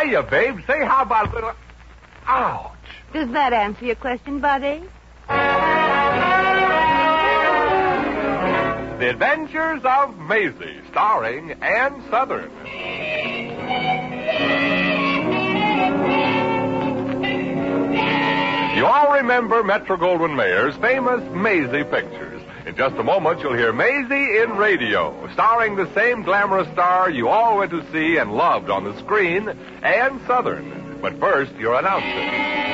Hiya, babe. Say, how about a little... Ouch. Does that answer your question, buddy? The Adventures of Maisie, starring Ann Sothern. You all remember Metro-Goldwyn-Mayer's famous Maisie pictures. In just a moment, you'll hear Maisie in radio, starring the same glamorous star you all went to see and loved on the screen, Ann Sothern. But first, your announcer.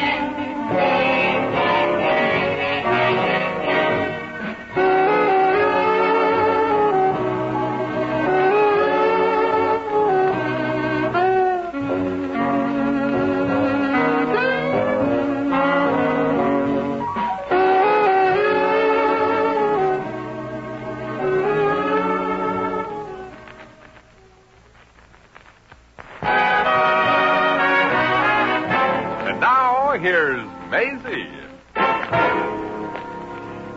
Here's Maisie.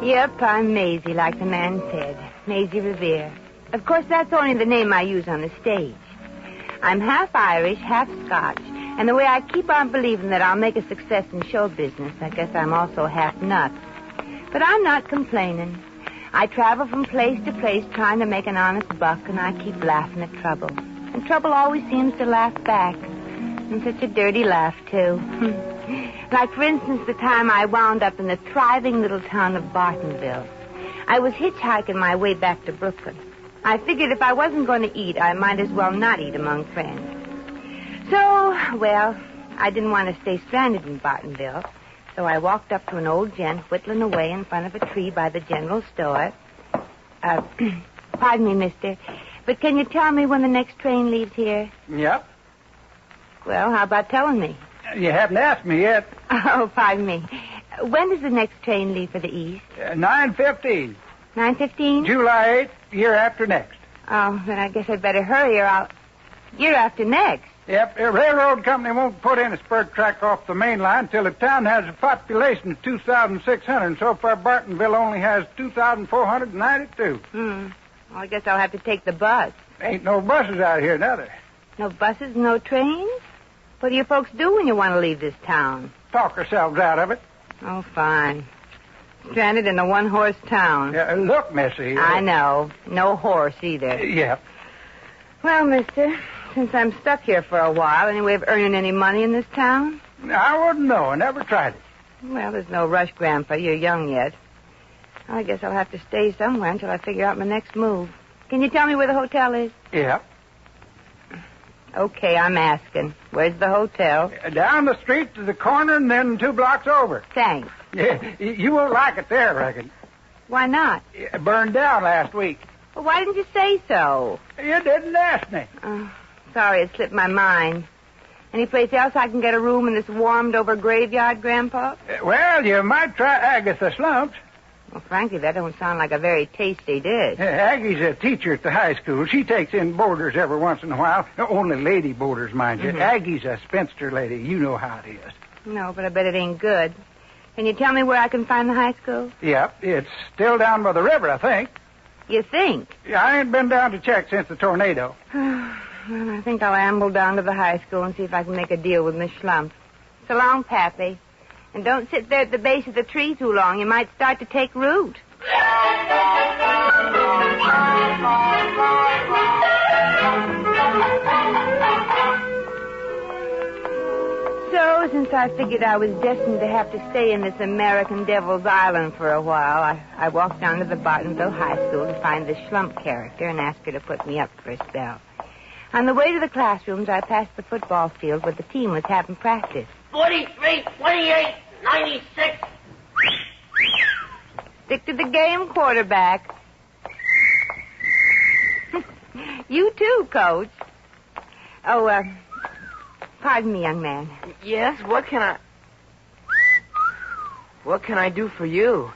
Yep, I'm Maisie, like the man said. Maisie Revere. Of course, that's only the name I use on the stage. I'm half Irish, half Scotch, and the way I keep on believing that I'll make a success in show business, I guess I'm also half nuts. But I'm not complaining. I travel from place to place trying to make an honest buck, and I keep laughing at trouble. And trouble always seems to laugh back. And such a dirty laugh, too. Like, for instance, the time I wound up in the thriving little town of Bartonville. I was hitchhiking my way back to Brooklyn. I figured if I wasn't going to eat, I might as well not eat among friends. So, well, I didn't want to stay stranded in Bartonville, so I walked up to an old gent whittling away in front of a tree by the general store. Pardon me, mister, but can you tell me when the next train leaves here? Yep. Well, how about telling me? You haven't asked me yet. Oh, pardon me. When does the next train leave for the East? 9:15. 9:15? July 8th, year after next. Oh, then I guess I'd better hurry or I'll... Year after next? Yep, the railroad company won't put in a spur track off the main line till the town has a population of 2,600, and so far Bartonville only has 2,492. Well, I guess I'll have to take the bus. Ain't no buses out here, neither. No buses, no trains? What do you folks do when you want to leave this town? Talk ourselves out of it. Oh, fine. Stranded in a one-horse town. Look, Missy. I know. No horse either. Yep. Well, mister, since I'm stuck here for a while, any way of earning any money in this town? I wouldn't know. I never tried it. Well, there's no rush, Grandpa. You're young yet. I guess I'll have to stay somewhere until I figure out my next move. Can you tell me where the hotel is? Yep. Okay, I'm asking. Where's the hotel? Down the street to the corner and then 2 blocks over. Thanks. Yeah, you won't like it there, I reckon. Why not? It burned down last week. Well, why didn't you say so? You didn't ask me. Sorry, it slipped my mind. Any place else I can get a room in this warmed-over graveyard, Grandpa? Well, you might try Agatha Slumps. Well, frankly, that don't sound like a very tasty dish. Aggie's a teacher at the high school. She takes in boarders every once in a while. Only lady boarders, mind you. Aggie's a spinster lady. You know how it is. No, but I bet it ain't good. Can you tell me where I can find the high school? Yep. It's still down by the river, I think. You think? Yeah, I ain't been down to check since the tornado. Well, I think I'll amble down to the high school and see if I can make a deal with Miss Schlump. So long, Pappy. And don't sit there at the base of the tree too long. You might start to take root. So, since I figured I was destined to have to stay in this American Devil's Island for a while, I walked down to the Bartonville High School to find the Schlump character and ask her to put me up for a spell. On the way to the classrooms, I passed the football field where the team was having practice. 43, 28, 96. Stick to the game, quarterback. You too, Coach. Oh, pardon me, young man. Yes, what can I do for you?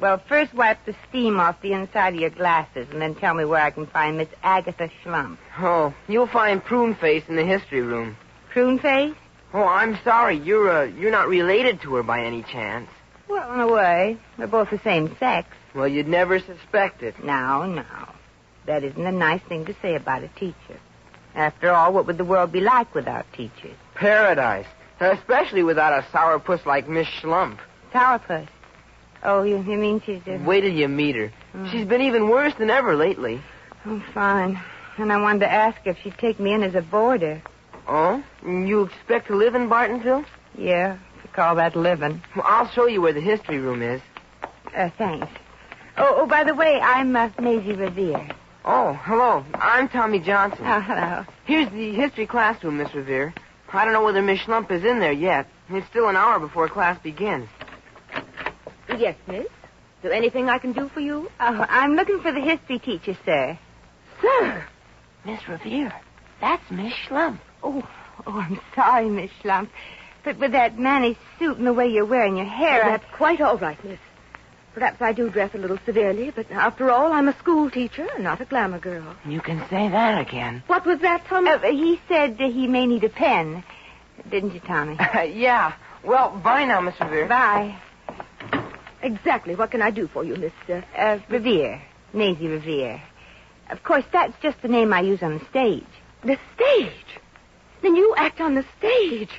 Well, first wipe the steam off the inside of your glasses and then tell me where I can find Miss Agatha Schlump. Oh, you'll find Prune Face in the history room. Prune Face? Oh, I'm sorry. You're not related to her by any chance. Well, in a way. We're both the same sex. Well, you'd never suspect it. No. That isn't a nice thing to say about a teacher. After all, what would the world be like without teachers? Paradise. Especially without a sourpuss like Miss Schlump. Sourpuss? Oh, you mean she's Wait till you meet her. She's been even worse than ever lately. Oh, fine. And I wanted to ask if she'd take me in as a boarder. Oh? You expect to live in Bartonville? Yeah, if you call that living. Well, I'll show you where the history room is. Thanks. Oh, by the way, I'm Maisie Revere. Oh, hello. I'm Tommy Johnson. Oh, hello. Here's the history classroom, Miss Revere. I don't know whether Miss Schlump is in there yet. It's still an hour before class begins. Yes, miss. Is there anything I can do for you? Oh, I'm looking for the history teacher, sir. Sir! Miss Revere, that's Miss Schlump. Oh, I'm sorry, Miss Schlump. But with that managed suit and the way you're wearing your hair... That's quite all right, miss. Perhaps I do dress a little severely, but after all, I'm a school teacher and not a glamour girl. You can say that again. What was that, Tommy? He said he may need a pen. Didn't you, Tommy? Yeah. Well, bye now, Miss Revere. Bye. Exactly. What can I do for you, Miss... Revere. Maisie Revere. Of course, that's just the name I use on the stage. The stage? Then you act on the stage.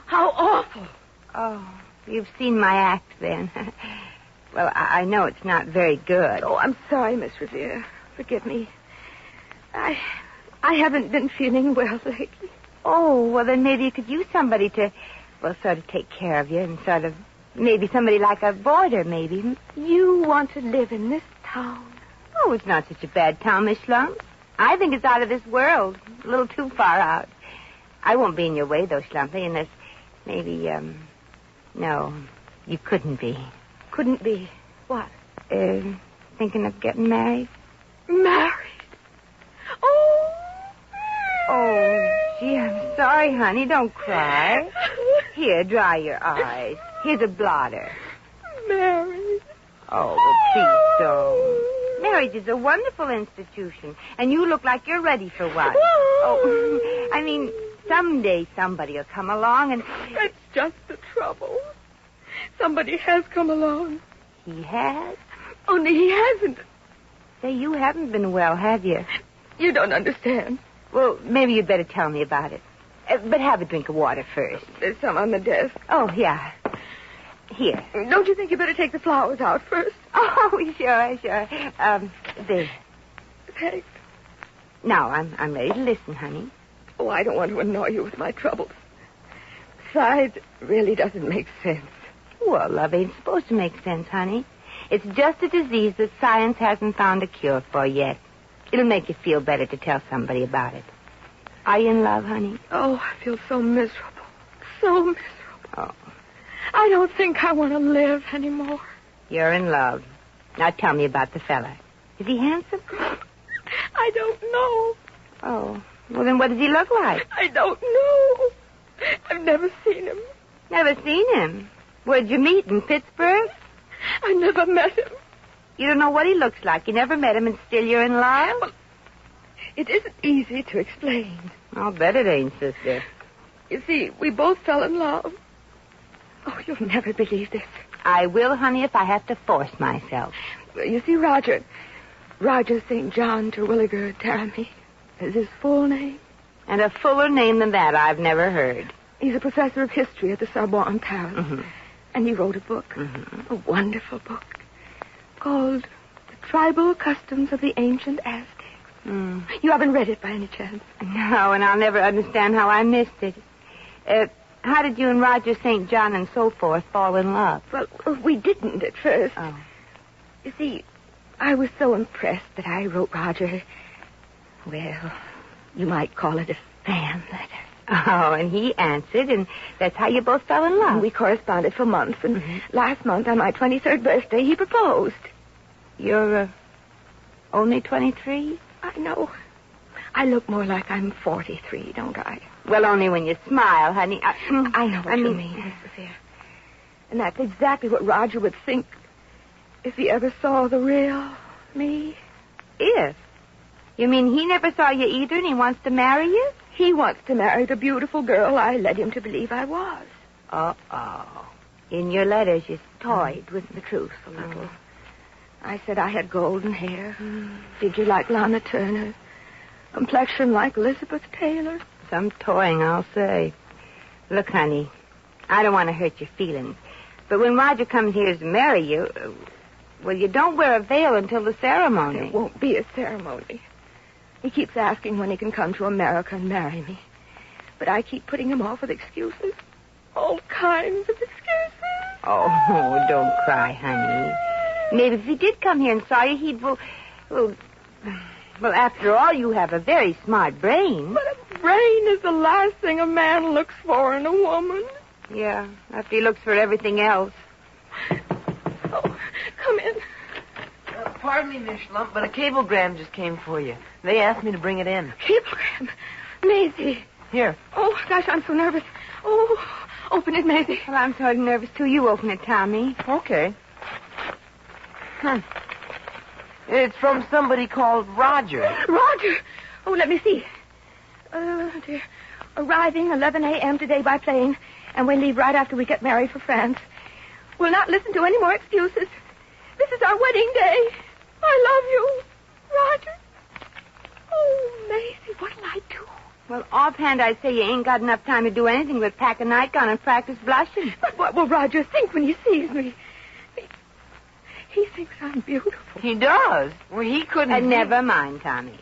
How awful. Oh, you've seen my act, then. Well, I know it's not very good. Oh, I'm sorry, Miss Revere. Forgive me. I haven't been feeling well lately. Oh, well, then maybe you could use somebody to, well, sort of take care of you and sort of, maybe somebody like a boarder, maybe. You want to live in this town? Oh, it's not such a bad town, Miss Schlump. I think it's out of this world. A little too far out. I won't be in your way, though, Schlumpy, unless maybe, no, you couldn't be. Couldn't be what? Thinking of getting married? Married? Oh, gee, I'm sorry, honey. Don't cry. Here, dry your eyes. Here's a blotter. Married? Oh, well, please don't. Marriage is a wonderful institution, and you look like you're ready for one. Oh, I mean, someday somebody will come along and... That's just the trouble. Somebody has come along. He has? Only he hasn't. Say, you haven't been well, have you? You don't understand. Well, maybe you'd better tell me about it. But have a drink of water first. There's some on the desk. Oh, yeah. Here. Don't you think you better take the flowers out first? Oh, sure. There. Thanks. Now, I'm ready to listen, honey. Oh, I don't want to annoy you with my troubles. Besides, it really doesn't make sense. Well, love ain't supposed to make sense, honey. It's just a disease that science hasn't found a cure for yet. It'll make you feel better to tell somebody about it. Are you in love, honey? Oh, I feel so miserable. So miserable. Oh. I don't think I want to live anymore. You're in love. Now tell me about the fella. Is he handsome? I don't know. Oh. Well, then what does he look like? I don't know. I've never seen him. Never seen him? Where'd you meet, in Pittsburgh? I never met him. You don't know what he looks like. You never met him, and still you're in love? Well, it isn't easy to explain. I'll bet it ain't, sister. You see, we both fell in love. Oh, you'll never believe this. I will, honey, if I have to force myself. You see, Roger St. John Terwilliger Tarramy is his full name. And a fuller name than that I've never heard. He's a professor of history at the Sorbonne in Paris. Mm-hmm. And he wrote a book, a wonderful book, called The Tribal Customs of the Ancient Aztecs. Mm. You haven't read it by any chance? No, and I'll never understand how I missed it. How did you and Roger St. John and so forth fall in love? Well, we didn't at first. Oh. You see, I was so impressed that I wrote Roger, well, you might call it a fan letter. Oh, and he answered, and that's how you both fell in love. And we corresponded for months, and last month on my 23rd birthday, he proposed. You're only 23? I know. I look more like I'm 43, don't I? Well, only when you smile, honey. I know what you mean, Miss Revere. And that's exactly what Roger would think if he ever saw the real me. If? You mean he never saw you either, and he wants to marry you? He wants to marry the beautiful girl I led him to believe I was. Uh-oh. In your letters, you toyed with the truth a little. I said I had golden hair, figure like Lana Turner, Complexion like Elizabeth Taylor. Some toying, I'll say. Look, honey, I don't want to hurt your feelings. But when Roger comes here to marry you, well, you don't wear a veil until the ceremony. It won't be a ceremony. He keeps asking when he can come to America and marry me. But I keep putting him off with excuses. All kinds of excuses. Oh, don't cry, honey. Maybe if he did come here and saw you, he'd... Well, after all, you have a very smart brain. But a brain is the last thing a man looks for in a woman. Yeah, after he looks for everything else. Oh, come in. Pardon me, Miss Schlump, but a cablegram just came for you. They asked me to bring it in. Cablegram? Maisie. Here. Oh, gosh, I'm so nervous. Oh, open it, Maisie. Well, I'm sort of nervous, too. You open it, Tommy. Okay. It's from somebody called Roger. Roger? Oh, let me see. Dear. Arriving 11 a.m. today by plane, and we leave right after we get married for France. We'll not listen to any more excuses. This is our wedding day. I love you, Roger. Oh, Maisie, what'll I do? Well, offhand, I'd say you ain't got enough time to do anything but pack a nightgown and practice blushing. But what will Roger think when he sees me? He thinks I'm beautiful. He does. Well, he couldn't... And never mind, Tommy.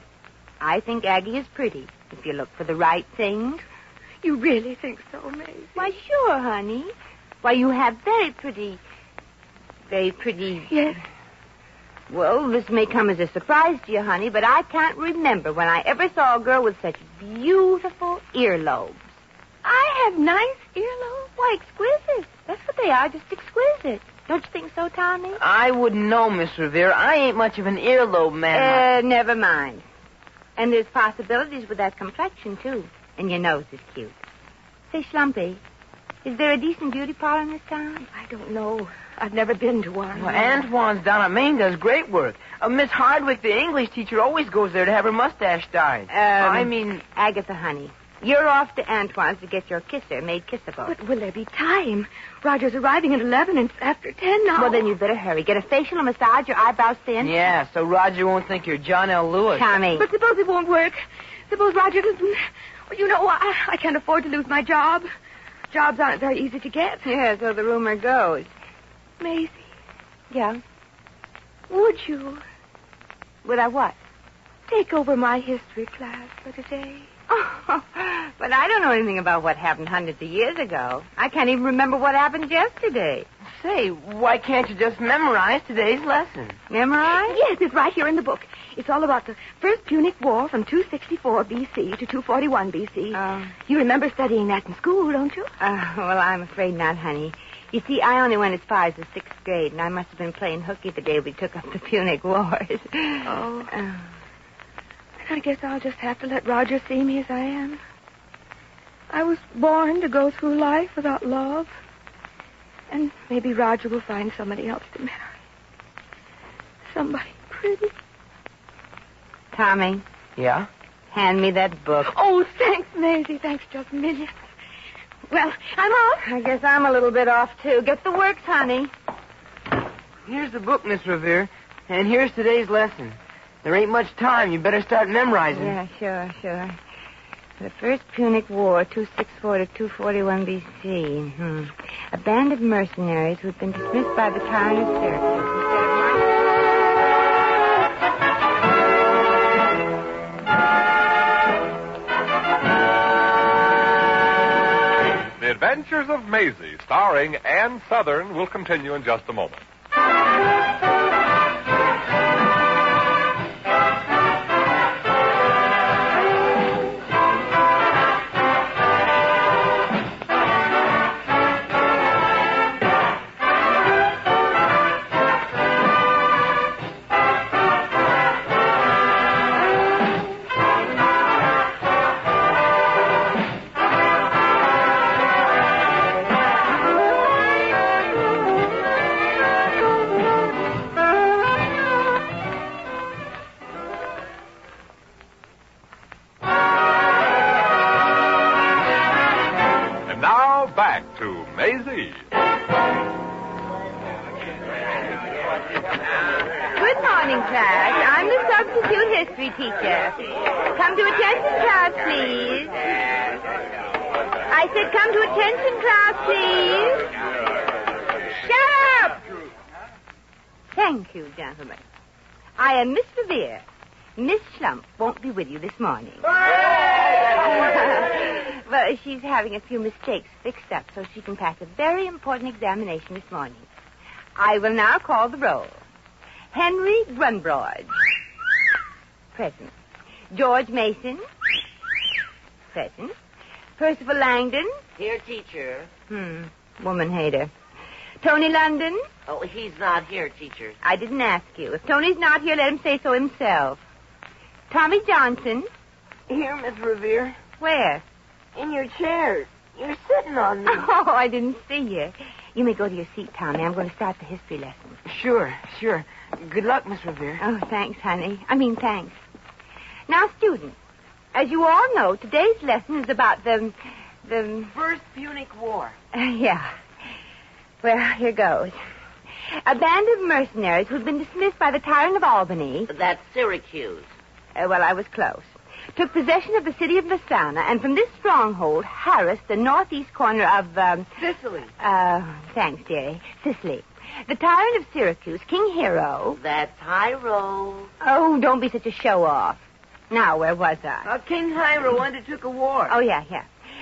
I think Aggie is pretty, if you look for the right things. You really think so, Maisie? Why, sure, honey. Why, you have very pretty... Yes. Well, this may come as a surprise to you, honey, but I can't remember when I ever saw a girl with such beautiful earlobes. I have nice earlobes? Why, exquisite. That's what they are, just exquisite. Don't you think so, Tommy? I wouldn't know, Miss Revere. I ain't much of an earlobe man. Never mind. And there's possibilities with that complexion, too. And your nose is cute. Say, Schlumpy, is there a decent beauty parlor in this town? I don't know. I've never been to one. Well, Antoine's down at Maine does great work. Miss Hardwick, the English teacher, always goes there to have her mustache dyed. Agatha, honey, you're off to Antoine's to get your kisser made kissable. But will there be time? Roger's arriving at 11 and it's after 10 now. Well, then you'd better hurry. Get a facial, a massage, your eyebrows thin. Yeah, so Roger won't think you're John L. Lewis. Tommy. But suppose it won't work. Suppose Roger doesn't... Well, you know, I can't afford to lose my job. Jobs aren't very easy to get. Yeah, so the rumor goes. Maisie. Yeah? Would you Would I what? take over my history class for today? Oh, but I don't know anything about what happened hundreds of years ago. I can't even remember what happened yesterday. Say, why can't you just memorize today's lesson? Memorize? Yes, it's right here in the book. It's all about the First Punic War from 264 B.C. to 241 B.C. Oh. You remember studying that in school, don't you? Well, I'm afraid not, honey. You see, I only went as far as the 6th grade, and I must have been playing hooky the day we took up the Punic Wars. Oh. I guess I'll just have to let Roger see me as I am. I was born to go through life without love. And maybe Roger will find somebody else to marry. Somebody pretty. Tommy. Yeah? Hand me that book. Oh, thanks, Maisie. Thanks just millions. Well, I'm off. I guess I'm a little bit off, too. Get the works, honey. Here's the book, Miss Revere. And here's today's lesson. There ain't much time. You better start memorizing. Yeah, sure. The First Punic War, 264 to 241 B.C. A band of mercenaries who had been dismissed by the tyrant of Syracuse The Adventures of Maisie, starring Ann Sothern, will continue in just a moment. Back to Maisie. Good morning, class. I'm the substitute history teacher. Come to attention, class, please. I said come to attention, class, please. Shut up! Thank you, gentlemen. I am Miss Revere. Miss Schlump won't be with you this morning. Well, she's having a few mistakes fixed up so she can pass a very important examination this morning. I will now call the roll. Henry Grunbroad. Present. George Mason. Present. Percival Langdon. Here, teacher. Woman hater. Tony London. Oh, he's not here, teacher. I didn't ask you. If Tony's not here, let him say so himself. Tommy Johnson. Here, Miss Revere. Where? In your chair. You're sitting on me. Oh, I didn't see you. You may go to your seat, Tommy. I'm going to start the history lesson. Sure. Good luck, Miss Revere. Oh, thanks, honey. Thanks. Now, students, as you all know, today's lesson is about the First Punic War. Yeah. Well, here goes. A band of mercenaries who'd been dismissed by the tyrant of Albany. That's Syracuse. Well, I was close. Took possession of the city of Messana, and from this stronghold harassed the northeast corner of, Sicily. Thanks, dearie. Sicily. The tyrant of Syracuse, King Hero. That's Hiero. Oh, don't be such a show-off. Now, where was I? King Hiero undertook a war. Oh, yeah.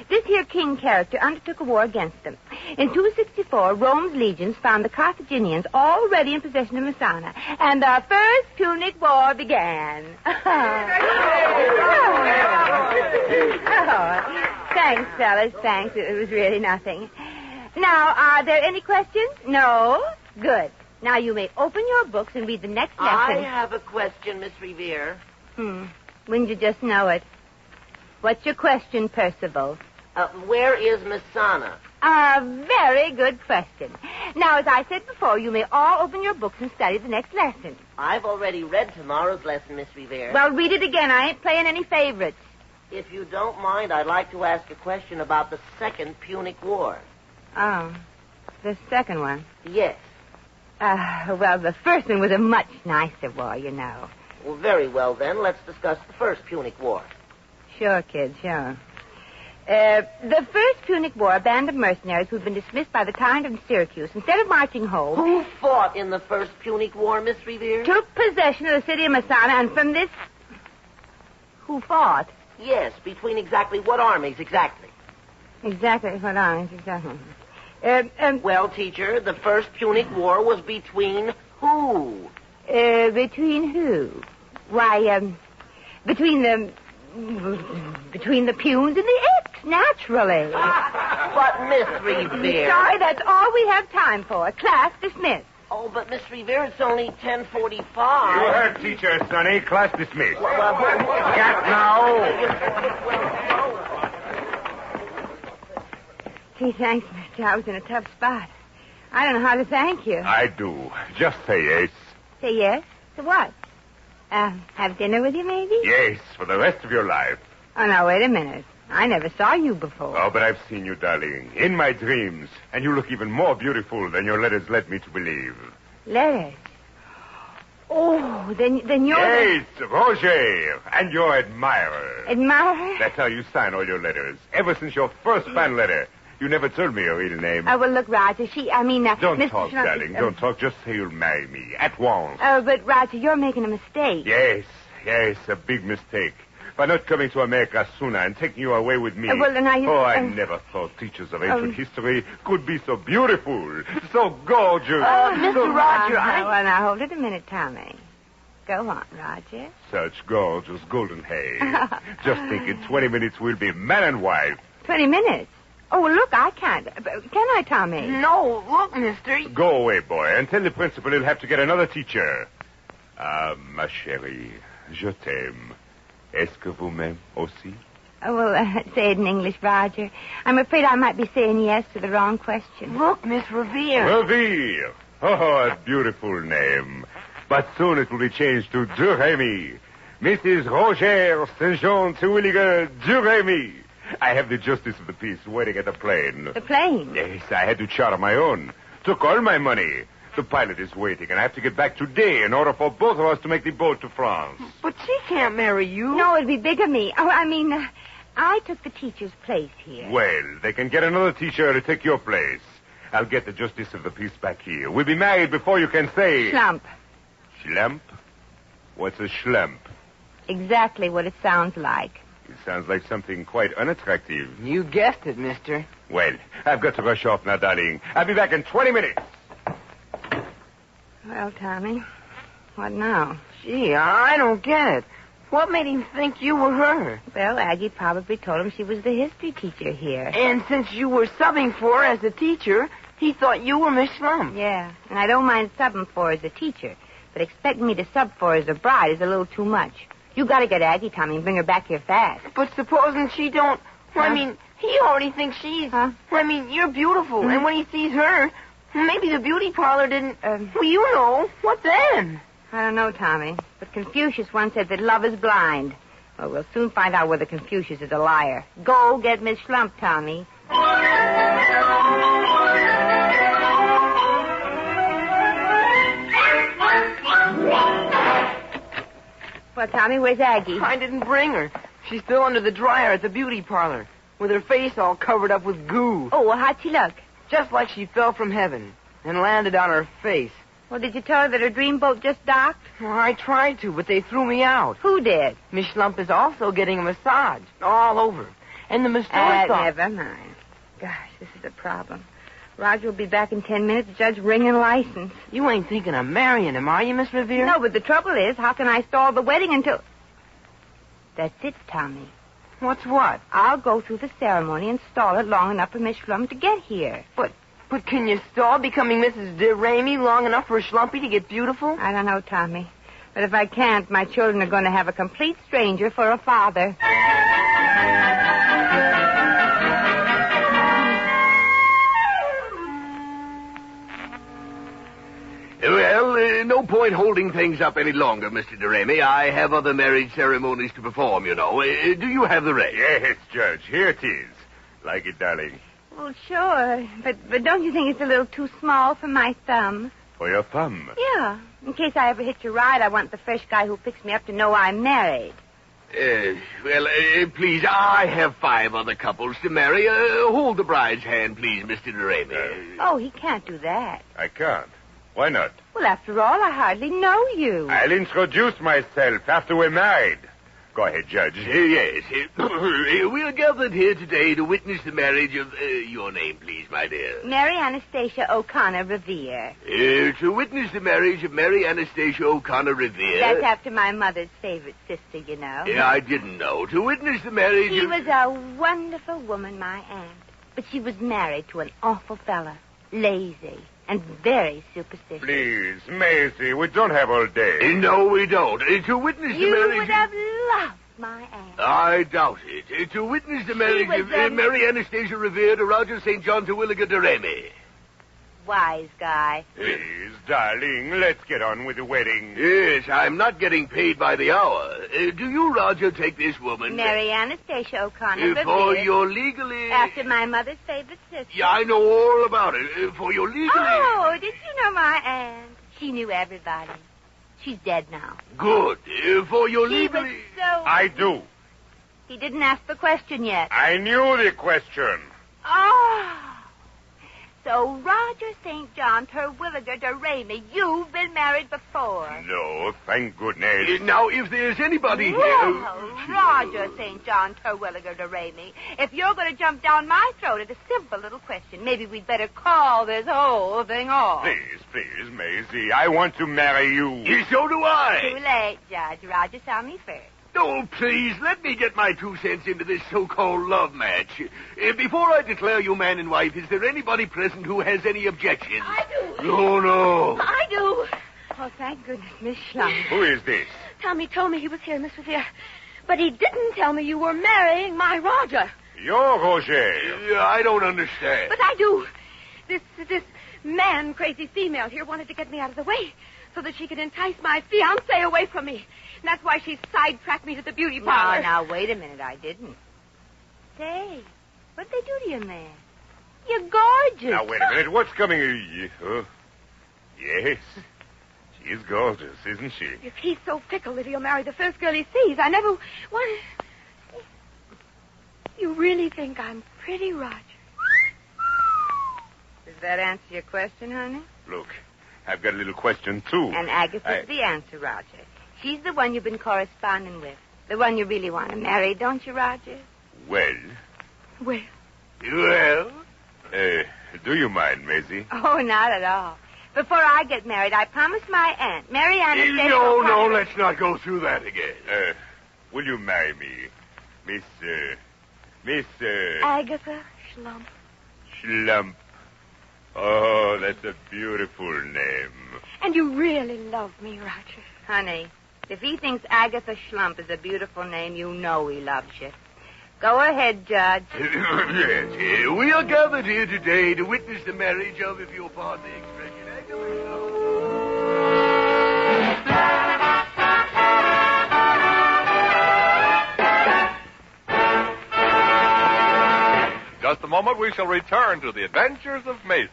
This here king character undertook a war against them. In 264, Rome's legions found the Carthaginians already in possession of Messana, and the First Punic War began. Thanks, fellas, thanks. It was really nothing. Now, are there any questions? No? Good. Now, you may open your books and read the next lesson. I have a question, Miss Revere. Wouldn't you just know it? What's your question, Percival? Where is Messana? A very good question. Now, as I said before, you may all open your books and study the next lesson. I've already read tomorrow's lesson, Miss Revere. Well, read it again. I ain't playing any favorites. If you don't mind, I'd like to ask a question about the Second Punic War. Oh, the second one? Yes. Well, the first one was a much nicer war, you know. Well, very well, then. Let's discuss the First Punic War. Sure, kid, sure. The First Punic War, a band of mercenaries who'd been dismissed by the tyrant of Syracuse, instead of marching home... Who fought in the First Punic War, Miss Revere? Took possession of the city of Messana, and from this... Who fought? Yes, between exactly what armies, exactly? Exactly what armies, exactly. Well, teacher, the First Punic War was between who? Between who? Why, between the Punes and the Icks, naturally. But, Miss Revere... Sorry, that's all we have time for. Class dismissed. Oh, but, Miss Revere, it's only 10:45. You heard, teacher, Sonny. Class dismissed. Cat now. Gee, thanks, mister. I was in a tough spot. I don't know how to thank you. I do. Just say yes. Say yes? To what? Have dinner with you, maybe? Yes, for the rest of your life. Oh, now, wait a minute. I never saw you before. Oh, but I've seen you, darling, in my dreams. And you look even more beautiful than your letters led me to believe. Letters? Oh, then you're... Yes, Roger, and your admirer. Admirer? That's how you sign all your letters. Ever since your first fan letter. You never told me your real name. Well, look, Roger, Don't Mr. talk, darling. Don't talk. Just say you'll marry me at once. Oh, but, Roger, you're making a mistake. Yes, a big mistake. By not coming to America sooner and taking you away with me. Well, then I... I never thought teachers of ancient history could be so beautiful, so gorgeous. Oh, Mr. Roger, Well, now, hold it a minute, Tommy. Go on, Roger. Such gorgeous golden hair. Just think, in 20 minutes we'll be man and wife. 20 minutes? Oh, well, look, I can't. Can I, Tommy? No, look, mister. Go away, boy, and tell the principal he'll have to get another teacher. Ah, ma chérie, je t'aime. Est-ce que vous m'aimez aussi? Oh, well, say it in English, Roger. I'm afraid I might be saying yes to the wrong question. Look, Miss Revere. Revere. Oh, a beautiful name. But soon it will be changed to Durhamy. Mrs. Roger St. Jean Terwilliger Durhamy. I have the justice of the peace waiting at the plane. The plane? Yes, I had to charter my own. Took all my money. The pilot is waiting, and I have to get back today in order for both of us to make the boat to France. But she can't marry you. No, it'd be bigamy. Oh, I took the teacher's place here. Well, they can get another teacher to take your place. I'll get the justice of the peace back here. We'll be married before you can say... Schlump. Schlump? What's a schlump? Exactly what it sounds like. It sounds like something quite unattractive. You guessed it, mister. Well, I've got to rush off now, darling. I'll be back in 20 minutes. Well, Tommy, what now? Gee, I don't get it. What made him think you were her? Well, Aggie probably told him she was the history teacher here. And since you were subbing for her as a teacher, he thought you were Miss Schlump. Yeah, and I don't mind subbing for her as a teacher, but expecting me to sub for her as a bride is a little too much. You got to get Aggie, Tommy, and bring her back here fast. But supposing she don't... Well, Huh? I mean, he already thinks she's... Huh? Well, I mean, you're beautiful, and when he sees her, maybe the beauty parlor didn't... well, you know. What then? I don't know, Tommy, but Confucius once said that love is blind. Well, we'll soon find out whether Confucius is a liar. Go get Miss Schlump, Tommy. Well, Tommy, where's Aggie? I didn't bring her. She's still under the dryer at the beauty parlor, with her face all covered up with goo. Oh, well, how'd she look? Just like she fell from heaven and landed on her face. Well, did you tell her that her dream boat just docked? Well, I tried to, but they threw me out. Who did? Miss Schlump is also getting a massage all over. And the masseur thought... Never mind. Gosh, this is a problem. Roger will be back in 10 minutes, Judge ringing license. You ain't thinking of marrying him, are you, Miss Revere? No, but the trouble is, how can I stall the wedding until... That's it, Tommy. What's what? I'll go through the ceremony and stall it long enough for Miss Schlump to get here. But can you stall becoming Mrs. de Ramey long enough for Schlumpy to get beautiful? I don't know, Tommy. But if I can't, my children are going to have a complete stranger for a father. Well, no point holding things up any longer, Mr. de Ramey. I have other marriage ceremonies to perform, you know. Do you have the rest? Yes, Judge. Here it is. Like it, darling. Well, sure. But don't you think it's a little too small for my thumb? For your thumb. Yeah. In case I ever hitch a ride, I want the fresh guy who picks me up to know I'm married. Please, I have 5 other couples to marry. Hold the bride's hand, please, Mr. de Ramey. Oh, he can't do that. I can't. Why not? Well, after all, I hardly know you. I'll introduce myself after we're married. Go ahead, Judge. Yes. We're gathered here today to witness the marriage of... your name, please, my dear. Mary Anastasia O'Connor Revere. To witness the marriage of Mary Anastasia O'Connor Revere... That's after my mother's favorite sister, you know. I didn't know. To witness the marriage She of... was a wonderful woman, my aunt. But she was married to an awful fella. Lazy and very superstitious. Please, Maisie, we don't have all day. No, we don't. To witness the You marriage... would have loved my aunt. I doubt it. To witness the marriage was of Mary Anastasia Revere to Roger St. John Terwilliger de Ramey. Wise guy. Please, darling, let's get on with the wedding. Yes, I'm not getting paid by the hour. Do you, Roger, take this woman? Mary Anastasia O'Connor For Revere. your legally... After my mother's favorite sister. Yeah, I know all about it. For your legally... Oh, did you know my aunt? She knew everybody. She's dead now. Good. For your She was legally... so... I do. He didn't ask the question yet. I knew the question. Oh. So, Roger St. John Terwilliger de Ramey, you've been married before. No, thank goodness. Now, if there's anybody Well, here... Roger St. John Terwilliger de Ramey, if you're going to jump down my throat at a simple little question, maybe we'd better call this whole thing off. Please, Maisie, I want to marry you. So do I. Too late, Judge. Roger saw me first. Oh, please, let me get my 2 cents into this so-called love match. Before I declare you man and wife, is there anybody present who has any objections? I do. No. I do. Oh, thank goodness, Miss Schlump. Who is this? Tommy told me he was here, Miss Revere. But he didn't tell me you were marrying my Roger. You're Roger. I don't understand. But I do. This man-crazy female here wanted to get me out of the way so that she could entice my fiancé away from me. And that's why she sidetracked me to the beauty parlor. Now, wait a minute. I didn't. Say, what'd they do to you, man? You're gorgeous. Now, wait a minute. What's coming? Yes. She is gorgeous, isn't she? If he's so fickle that he'll marry the first girl he sees, I never want. You really think I'm pretty, Roger? Does that answer your question, honey? Look, I've got a little question, too. And Agatha's the answer, Roger. She's the one you've been corresponding with. The one you really want to marry, don't you, Roger? Well? Well? Well? Do you mind, Maisie? Oh, not at all. Before I get married, I promised my aunt, Mary Ann... No, let's not go through that again. Will you marry me? Miss... Agatha Schlump. Schlump. Oh, that's a beautiful name. And you really love me, Roger. Honey, if he thinks Agatha Schlump is a beautiful name, you know he loves you. Go ahead, Judge. Yes, we are gathered here today to witness the marriage of, if you'll pardon the expression, Agatha Schlump. Just a moment, we shall return to the Adventures of Maisie.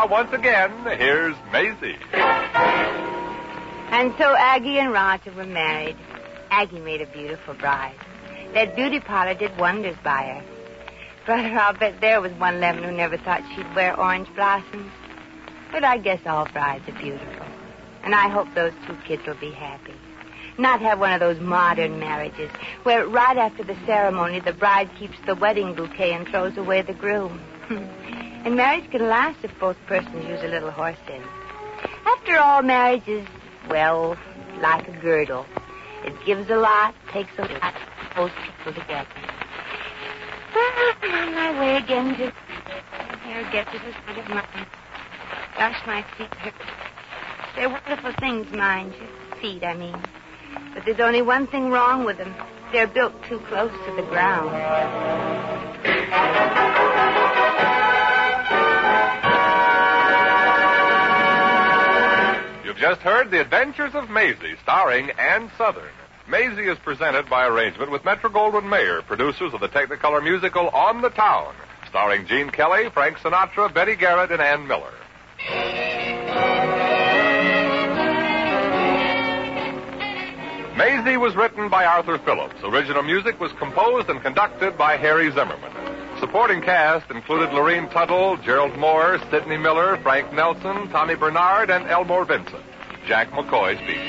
Once again, here's Maisie. And so Aggie and Roger were married. Aggie made a beautiful bride. That beauty parlor did wonders by her. Brother, I'll bet there was one lemon who never thought she'd wear orange blossoms. But I guess all brides are beautiful. And I hope those two kids will be happy. Not have one of those modern marriages where right after the ceremony the bride keeps the wedding bouquet and throws away the groom. And marriage can last if both persons use a little horse in. After all, marriage is, well, like a girdle. It gives a lot, takes a lot, holds people together. Well, I'm on my way again to... Here, get to the side of mine. Gosh, my feet hurt. They're wonderful things, mind you. Feet, I mean. But there's only one thing wrong with them. They're built too close to the ground. You've just heard The Adventures of Maisie, starring Ann Sothern. Maisie is presented by arrangement with Metro-Goldwyn-Mayer, producers of the Technicolor musical On the Town, starring Gene Kelly, Frank Sinatra, Betty Garrett, and Ann Miller. Maisie was written by Arthur Phillips. Original music was composed and conducted by Harry Zimmerman. Supporting cast included Lurene Tuttle, Gerald Moore, Sidney Miller, Frank Nelson, Tommy Bernard, and Elmore Vincent. Jack McCoy speaking.